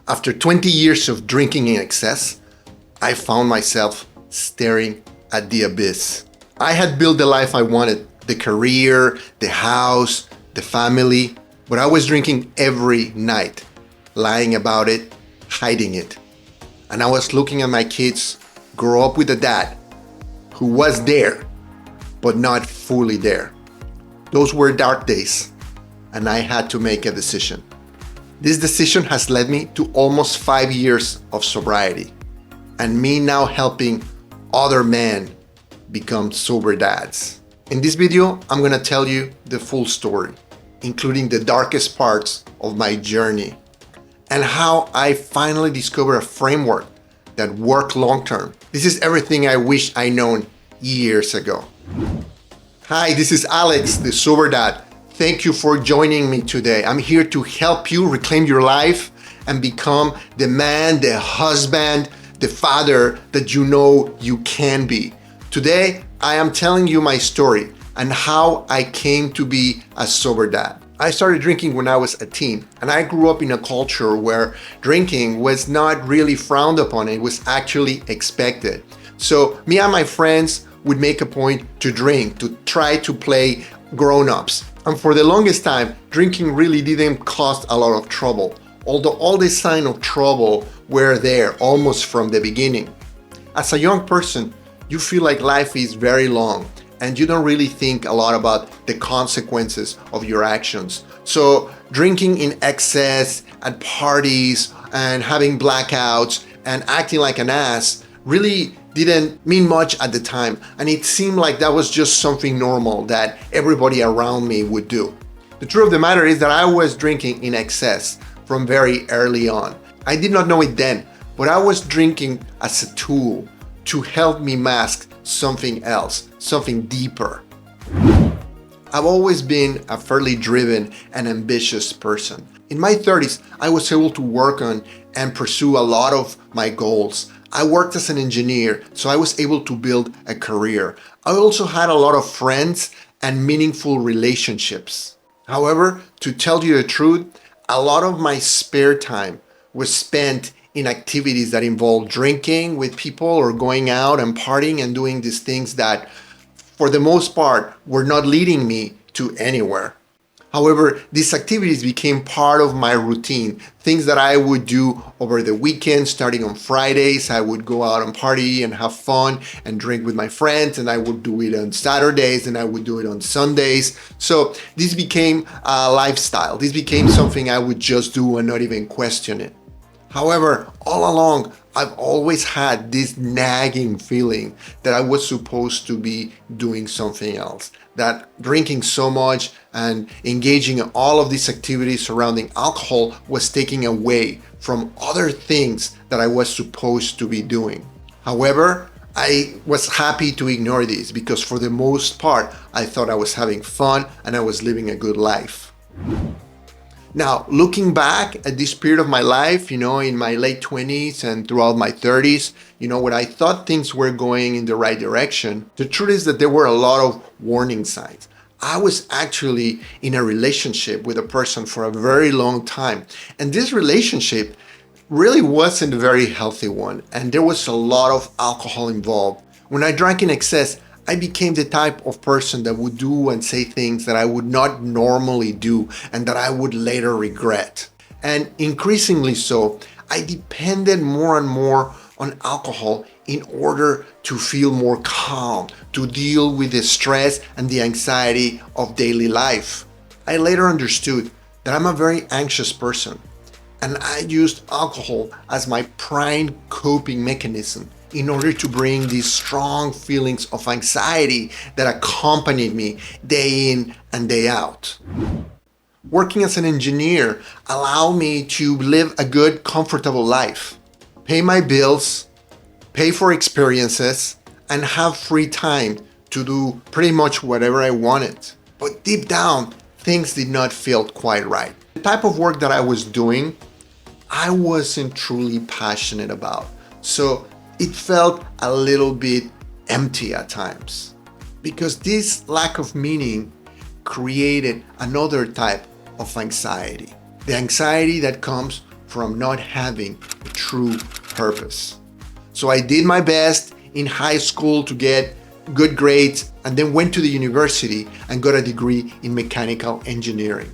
After 20 years of drinking in excess, I found myself staring at the abyss. I had built the life I wanted, the career, the house, the family, but I was drinking every night, lying about it, hiding it. And I was looking at my kids grow up with a dad who was there, but not fully there. Those were dark days, and I had to make a decision. This decision has led me to almost 5 years of sobriety, and me now helping other men become sober dads. In this video, I'm gonna tell you the full story, including the darkest parts of my journey, and how I finally discovered a framework that worked long-term. This is everything I wish I known years ago. Hi, this is Alex, the Sober Dad. Thank you for joining me today. I'm here to help you reclaim your life and become the man, the husband, the father that you know you can be. Today, I am telling you my story and how I came to be a sober dad. I started drinking when I was a teen, and I grew up in a culture where drinking was not really frowned upon. It was actually expected. So me and my friends would make a point to drink, to try to play grown-ups. And for the longest time, drinking really didn't cause a lot of trouble, although all the signs of trouble were there almost from the beginning. As a young person, you feel like life is very long and you don't really think a lot about the consequences of your actions. So drinking in excess at parties and having blackouts and acting like an ass really didn't mean much at the time, and it seemed like that was just something normal that everybody around me would do. The truth of the matter is that I was drinking in excess from very early on. I did not know it then, but I was drinking as a tool to help me mask something else, something deeper. I've always been a fairly driven and ambitious person. In my 30s, I was able to work on and pursue a lot of my goals. I worked as an engineer, so I was able to build a career. I also had a lot of friends and meaningful relationships. However, to tell you the truth, a lot of my spare time was spent in activities that involved drinking with people or going out and partying and doing these things that, for the most part, were not leading me to anywhere. However, these activities became part of my routine, things that I would do over the weekend. Starting on Fridays, I would go out and party and have fun and drink with my friends, and I would do it on Saturdays and I would do it on Sundays. So this became a lifestyle. This became something I would just do and not even question it. However, all along, I've always had this nagging feeling that I was supposed to be doing something else, that drinking so much and engaging in all of these activities surrounding alcohol was taking away from other things that I was supposed to be doing. However, I was happy to ignore this because for the most part, I thought I was having fun and I was living a good life. Now, looking back at this period of my life, in my late 20s and throughout my 30s, when I thought things were going in the right direction, the truth is that there were a lot of warning signs. I was actually in a relationship with a person for a very long time, and this relationship really wasn't a very healthy one, and there was a lot of alcohol involved. When I drank in excess, I became the type of person that would do and say things that I would not normally do and that I would later regret. And increasingly so, I depended more and more on alcohol in order to feel more calm, to deal with the stress and the anxiety of daily life. I later understood that I'm a very anxious person, and I used alcohol as my prime coping mechanism in order to bring these strong feelings of anxiety that accompanied me day in and day out. Working as an engineer allowed me to live a good, comfortable life, pay my bills, pay for experiences, and have free time to do pretty much whatever I wanted. But deep down, things did not feel quite right. The type of work that I was doing, I wasn't truly passionate about. So it felt a little bit empty at times because this lack of meaning created another type of anxiety. The anxiety that comes from not having a true purpose. So I did my best in high school to get good grades and then went to the university and got a degree in mechanical engineering.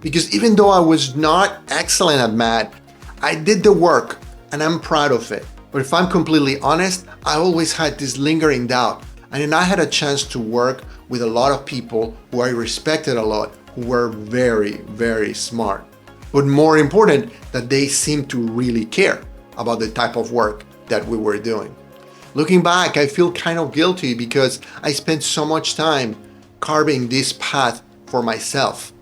Because even though I was not excellent at math, I did the work and I'm proud of it. But if I'm completely honest, I always had this lingering doubt. And then I had a chance to work with a lot of people who I respected a lot, who were very, very smart. But more important, that they seemed to really care about the type of work that we were doing. Looking back, I feel kind of guilty because I spent so much time carving this path for myself,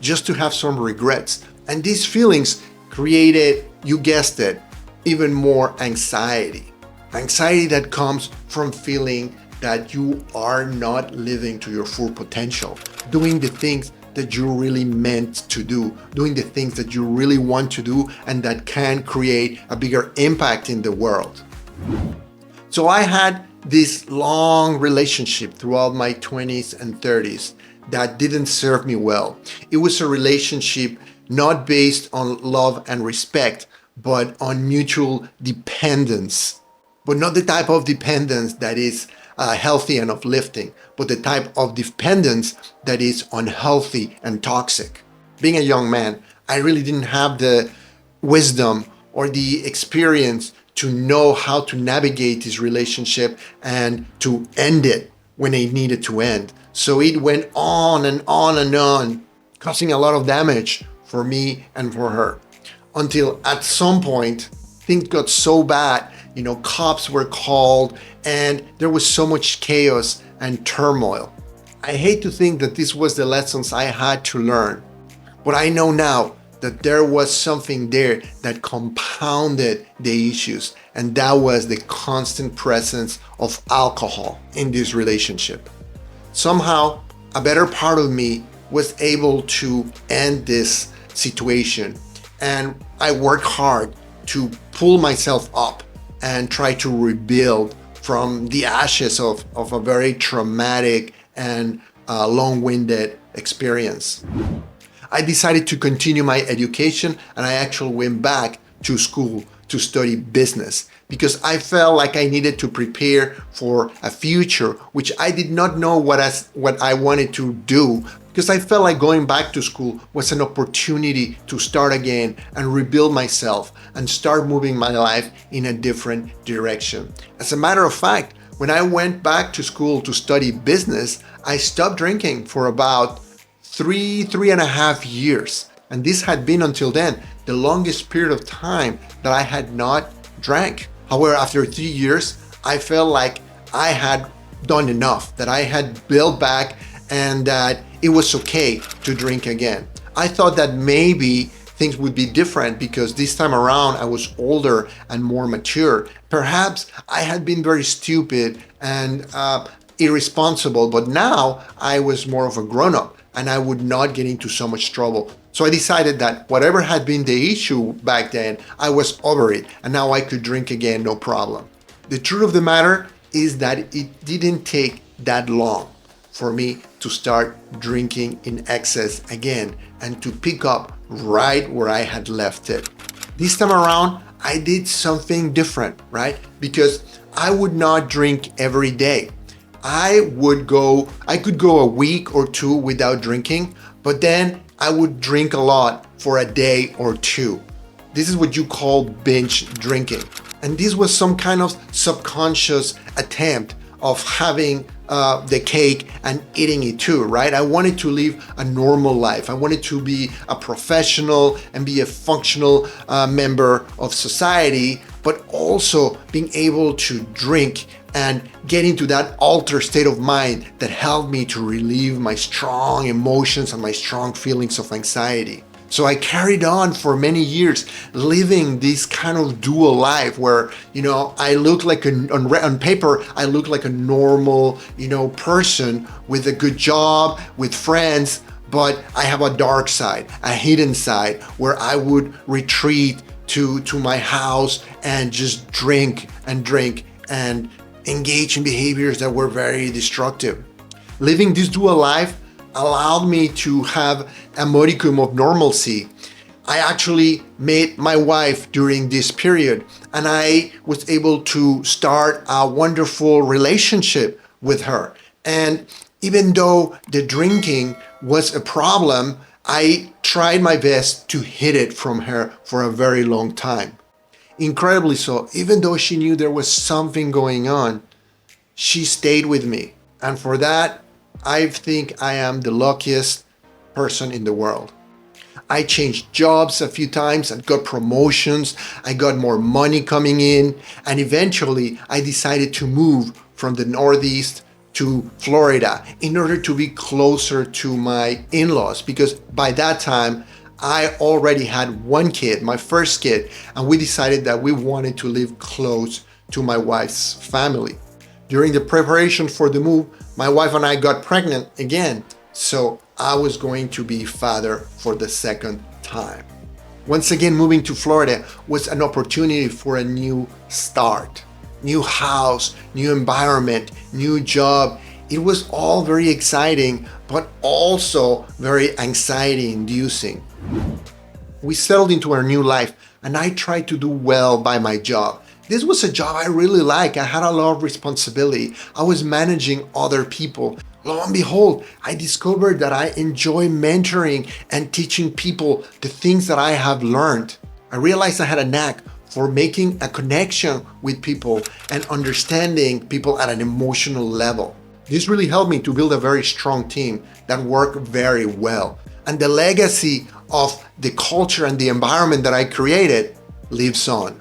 just to have some regrets. And these feelings created, you guessed it, even more anxiety. Anxiety that comes from feeling that you are not living to your full potential, doing the things that you really meant to do, doing the things that you really want to do and that can create a bigger impact in the world. So I had this long relationship throughout my 20s and 30s that didn't serve me well. It was a relationship not based on love and respect, but on mutual dependence. But not the type of dependence that is healthy and uplifting, but the type of dependence that is unhealthy and toxic. Being a young man, I really didn't have the wisdom or the experience to know how to navigate this relationship and to end it when it needed to end. So it went on and on and on, causing a lot of damage for me and for her. Until at some point, things got so bad, cops were called and there was so much chaos and turmoil. I hate to think that this was the lessons I had to learn, but I know now that there was something there that compounded the issues, and that was the constant presence of alcohol in this relationship. Somehow, a better part of me was able to end this situation, and I worked hard to pull myself up and try to rebuild from the ashes of a very traumatic and long-winded experience. I decided to continue my education and I actually went back to school to study business because I felt like I needed to prepare for a future which I did not know what I wanted to do, because I felt like going back to school was an opportunity to start again and rebuild myself and start moving my life in a different direction. As a matter of fact, when I went back to school to study business, I stopped drinking for about three and a half years. And this had been until then the longest period of time that I had not drank. However, after 3 years, I felt like I had done enough, that I had built back and that it was okay to drink again. I thought that maybe things would be different because this time around I was older and more mature. Perhaps I had been very stupid and irresponsible, but now I was more of a grown-up and I would not get into so much trouble. So I decided that whatever had been the issue back then, I was over it and now I could drink again, no problem. The truth of the matter is that it didn't take that long for me to start drinking in excess again and to pick up right where I had left it. This time around, I did something different, right? Because I would not drink every day. I could go a week or two without drinking, but then I would drink a lot for a day or two. This is what you call binge drinking. And this was some kind of subconscious attempt of having the cake and eating it too, right? I wanted to live a normal life. I wanted to be a professional and be a functional member of society, but also being able to drink and get into that altered state of mind that helped me to relieve my strong emotions and my strong feelings of anxiety. So I carried on for many years living this kind of dual life where, I look like on paper, I look like a normal, person with a good job, with friends, but I have a dark side, a hidden side where I would retreat to my house and just drink and engage in behaviors that were very destructive. Living this dual life allowed me to have a modicum of normalcy. I actually met my wife during this period, and I was able to start a wonderful relationship with her. And even though the drinking was a problem, I tried my best to hide it from her for a very long time. Incredibly so, even though she knew there was something going on, she stayed with me. And for that, I think I am the luckiest person in the world. I changed jobs a few times and got promotions. I got more money coming in. And eventually, I decided to move from the Northeast to Florida in order to be closer to my in-laws, because by that time, I already had one kid, my first kid, and we decided that we wanted to live close to my wife's family. During the preparation for the move, my wife and I got pregnant again, so I was going to be father for the second time. Once again, moving to Florida was an opportunity for a new start. New house, new environment, new job. It was all very exciting, but also very anxiety-inducing. We settled into our new life, and I tried to do well by my job. This was a job I really liked. I had a lot of responsibility. I was managing other people. Lo and behold, I discovered that I enjoy mentoring and teaching people the things that I have learned. I realized I had a knack for making a connection with people and understanding people at an emotional level. This really helped me to build a very strong team that worked very well. And the legacy of the culture and the environment that I created lives on.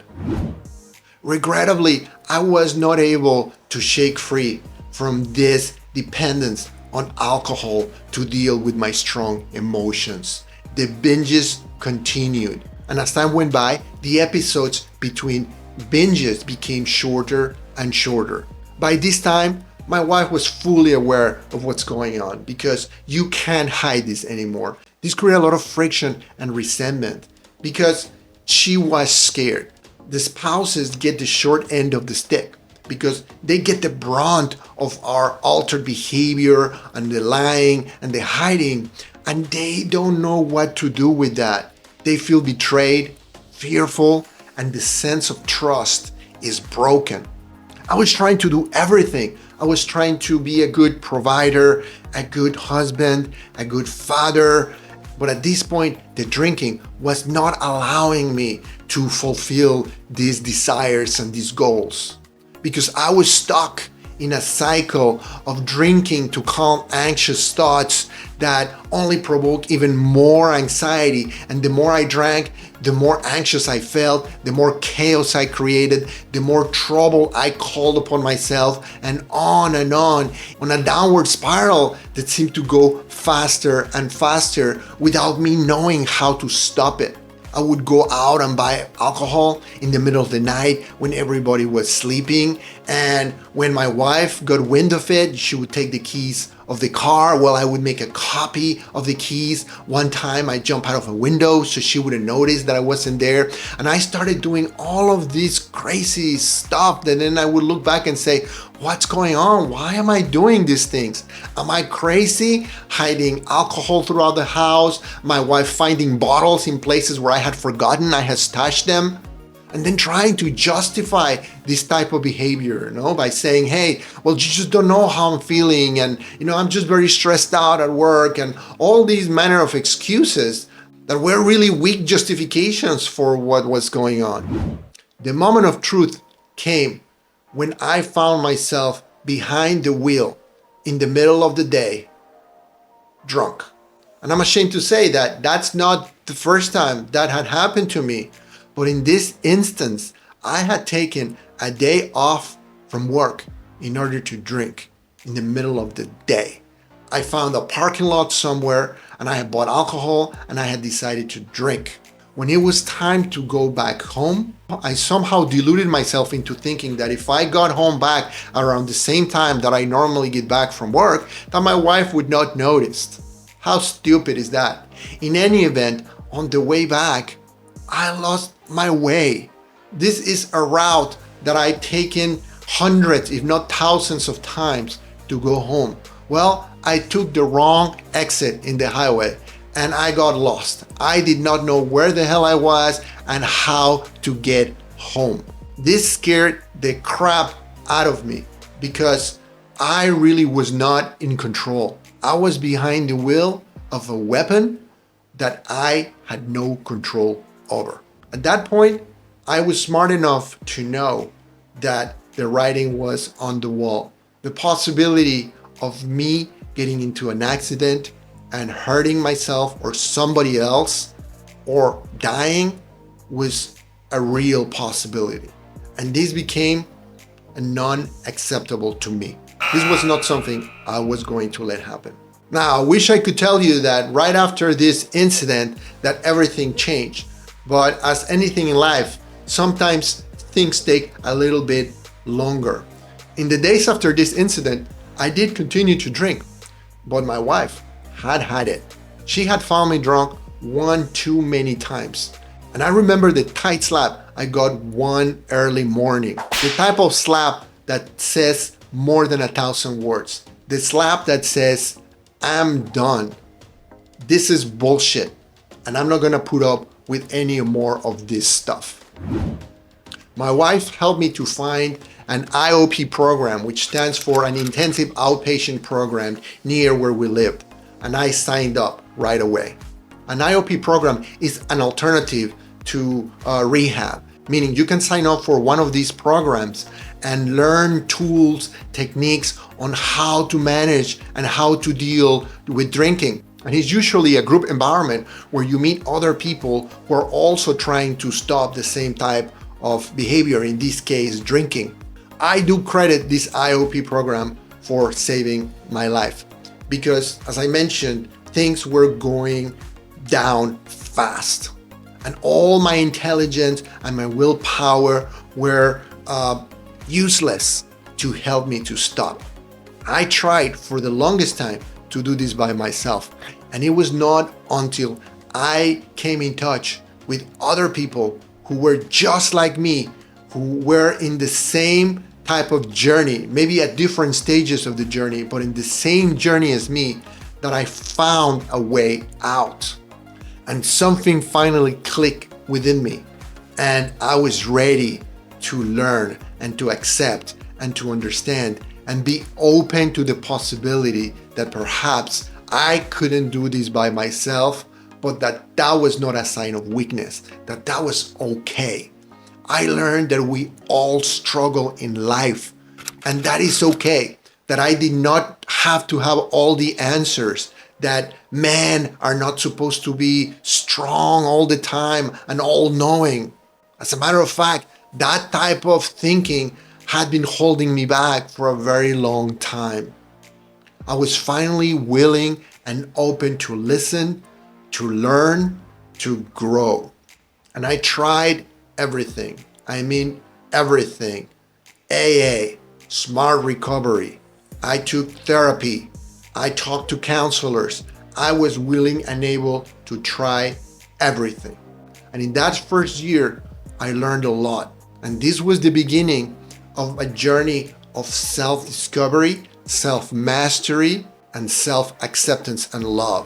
Regrettably, I was not able to shake free from this dependence on alcohol to deal with my strong emotions. The binges continued, and as time went by, the episodes between binges became shorter and shorter. By this time, my wife was fully aware of what's going on, because you can't hide this anymore. This created a lot of friction and resentment because she was scared. The spouses get the short end of the stick because they get the brunt of our altered behavior and the lying and the hiding, and they don't know what to do with that. They feel betrayed, fearful, and the sense of trust is broken. I was trying to do everything. I was trying to be a good provider, a good husband, a good father, but at this point, the drinking was not allowing me to fulfill these desires and these goals, because I was stuck in a cycle of drinking to calm anxious thoughts that only provoke even more anxiety. And the more I drank, the more anxious I felt, the more chaos I created, the more trouble I called upon myself, and on a downward spiral that seemed to go faster and faster without me knowing how to stop it. I would go out and buy alcohol in the middle of the night when everybody was sleeping. And when my wife got wind of it, she would take the keys of the car. Well, I would make a copy of the keys. One time I jumped out of a window so she wouldn't notice that I wasn't there. And I started doing all of this crazy stuff that then I would look back and say, what's going on? Why am I doing these things? Am I crazy? Hiding alcohol throughout the house, my wife finding bottles in places where I had forgotten I had stashed them, and then trying to justify this type of behavior, by saying, hey, well, you just don't know how I'm feeling, and I'm just very stressed out at work, and all these manner of excuses that were really weak justifications for what was going on. The moment of truth came when I found myself behind the wheel in the middle of the day, drunk. And I'm ashamed to say that that's not the first time that had happened to me. But in this instance, I had taken a day off from work in order to drink in the middle of the day. I found a parking lot somewhere and I had bought alcohol and I had decided to drink. When it was time to go back home, I somehow deluded myself into thinking that if I got home back around the same time that I normally get back from work, that my wife would not notice. How stupid is that? In any event, on the way back, I lost my way. This is a route that I've taken hundreds, if not thousands of times to go home. Well, I took the wrong exit in the highway and I got lost. I did not know where the hell I was and how to get home. This scared the crap out of me because I really was not in control. I was behind the wheel of a weapon that I had no control over. At that point, I was smart enough to know that the writing was on the wall. The possibility of me getting into an accident and hurting myself or somebody else or dying was a real possibility. And this became non-acceptable to me. This was not something I was going to let happen. Now, I wish I could tell you that right after this incident that everything changed. But as anything in life, sometimes things take a little bit longer. In the days after this incident, I did continue to drink, but my wife had it. She had found me drunk one too many times. And I remember the tight slap I got one early morning. The type of slap that says more than 1,000 words. The slap that says, I'm done. This is bullshit. And I'm not gonna put up with any more of this stuff. My wife helped me to find an IOP program, which stands for an intensive outpatient program near where we lived. And I signed up right away. An IOP program is an alternative to rehab, meaning you can sign up for one of these programs and learn tools, techniques on how to manage and how to deal with drinking. And it's usually a group environment where you meet other people who are also trying to stop the same type of behavior, in this case, drinking. I do credit this IOP program for saving my life because, as I mentioned, things were going down fast. And all my intelligence and my willpower were useless to help me to stop. I tried for the longest time to do this by myself. And it was not until I came in touch with other people who were just like me, who were in the same type of journey, maybe at different stages of the journey, but in the same journey as me, that I found a way out. And something finally clicked within me. And I was ready to learn and to accept and to understand and be open to the possibility that perhaps I couldn't do this by myself, but that was not a sign of weakness, that was okay. I learned that we all struggle in life, and that is okay, that I did not have to have all the answers, that men are not supposed to be strong all the time and all-knowing. As a matter of fact, that type of thinking had been holding me back for a very long time. I was finally willing and open to listen, to learn, to grow. And I tried everything. I mean, everything. AA, smart recovery. I took therapy. I talked to counselors. I was willing and able to try everything. And in that first year, I learned a lot. And this was the beginning of a journey of self-discovery, self-mastery, and self-acceptance and love.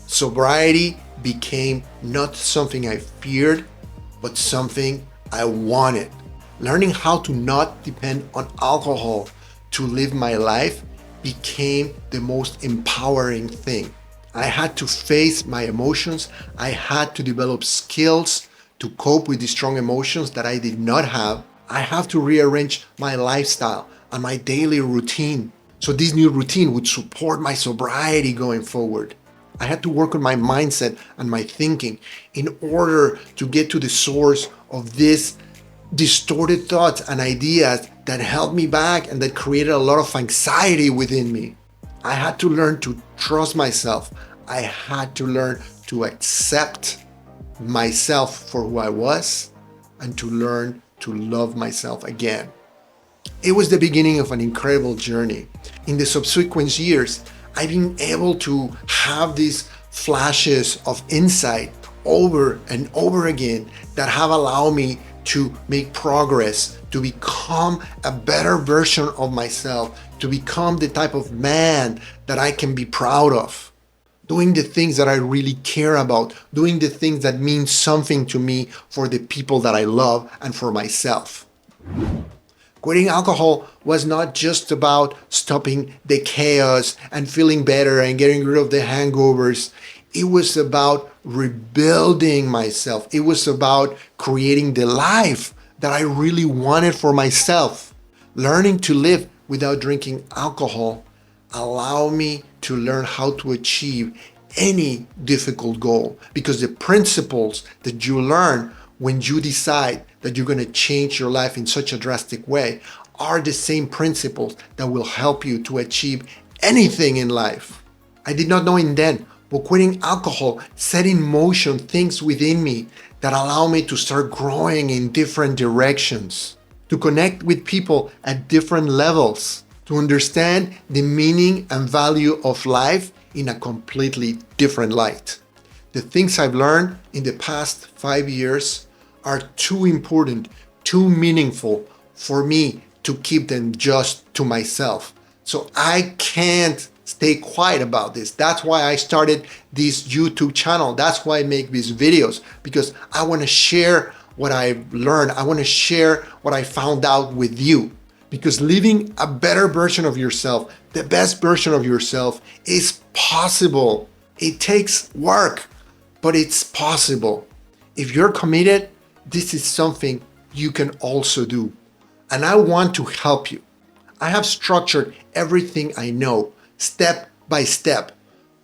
Sobriety became not something I feared, but something I wanted. Learning how to not depend on alcohol to live my life became the most empowering thing. I had to face my emotions. I had to develop skills to cope with the strong emotions that I did not have. I have to rearrange my lifestyle and my daily routine. So this new routine would support my sobriety going forward. I had to work on my mindset and my thinking in order to get to the source of these distorted thoughts and ideas that held me back and that created a lot of anxiety within me. I had to learn to trust myself. I had to learn to accept myself for who I was and to learn to love myself again. It was the beginning of an incredible journey. In the subsequent years, I've been able to have these flashes of insight over and over again that have allowed me to make progress, to become a better version of myself, to become the type of man that I can be proud of. doing the things that I really care about, doing the things that mean something to me for the people that I love and for myself. Quitting alcohol was not just about stopping the chaos and feeling better and getting rid of the hangovers. It was about rebuilding myself. It was about creating the life that I really wanted for myself. Learning to live without drinking alcohol allowed me to learn how to achieve any difficult goal, because the principles that you learn when you decide that you're going to change your life in such a drastic way are the same principles that will help you to achieve anything in life. I did not know it then, but quitting alcohol set in motion things within me that allow me to start growing in different directions, to connect with people at different levels, to understand the meaning and value of life in a completely different light. The things I've learned in the past 5 years are too important, too meaningful for me to keep them just to myself. So I can't stay quiet about this. That's why I started this YouTube channel. That's why I make these videos, because I want to share what I've learned. I want to share what I found out with you. Because living a better version of yourself, the best version of yourself, is possible. It takes work, but it's possible. If you're committed, this is something you can also do. And I want to help you. I have structured everything I know, step by step,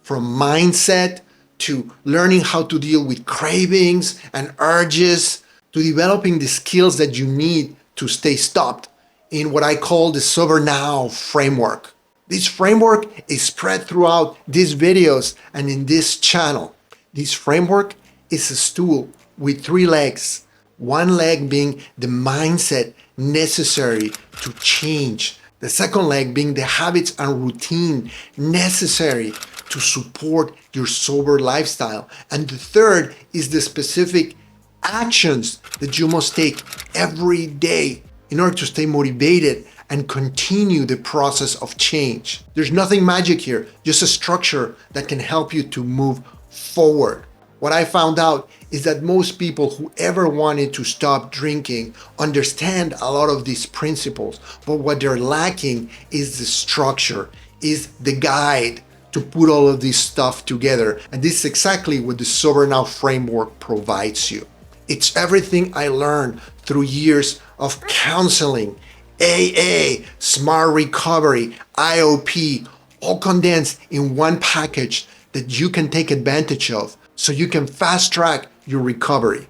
from mindset to learning how to deal with cravings and urges, to developing the skills that you need to stay stopped in what I call the Sober Now framework. This framework is spread throughout these videos and in this channel. This framework is a stool with 3 legs, one leg being the mindset necessary to change, the second leg being the habits and routine necessary to support your sober lifestyle, and the third is the specific actions that you must take every day in order to stay motivated and continue the process of change. There's nothing magic here, just a structure that can help you to move forward. What I found out is that most people who ever wanted to stop drinking understand a lot of these principles, but what they're lacking is the structure, is the guide to put all of this stuff together. And this is exactly what the Sober Now framework provides you. It's everything I learned through years of counseling, AA, Smart Recovery, IOP, all condensed in one package that you can take advantage of so you can fast track your recovery.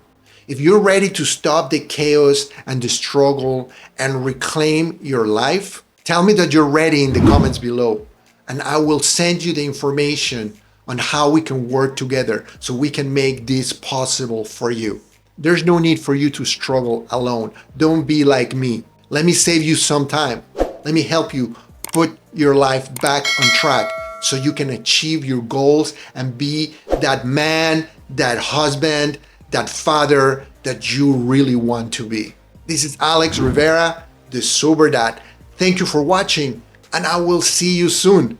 If you're ready to stop the chaos and the struggle and reclaim your life, tell me that you're ready in the comments below, and I will send you the information on how we can work together so we can make this possible for you. There's no need for you to struggle alone. Don't be like me. Let me save you some time. Let me help you put your life back on track so you can achieve your goals and be that man, that husband, that father that you really want to be. This is Alex Rivera, the Sober Dad. Thank you for watching, and I will see you soon.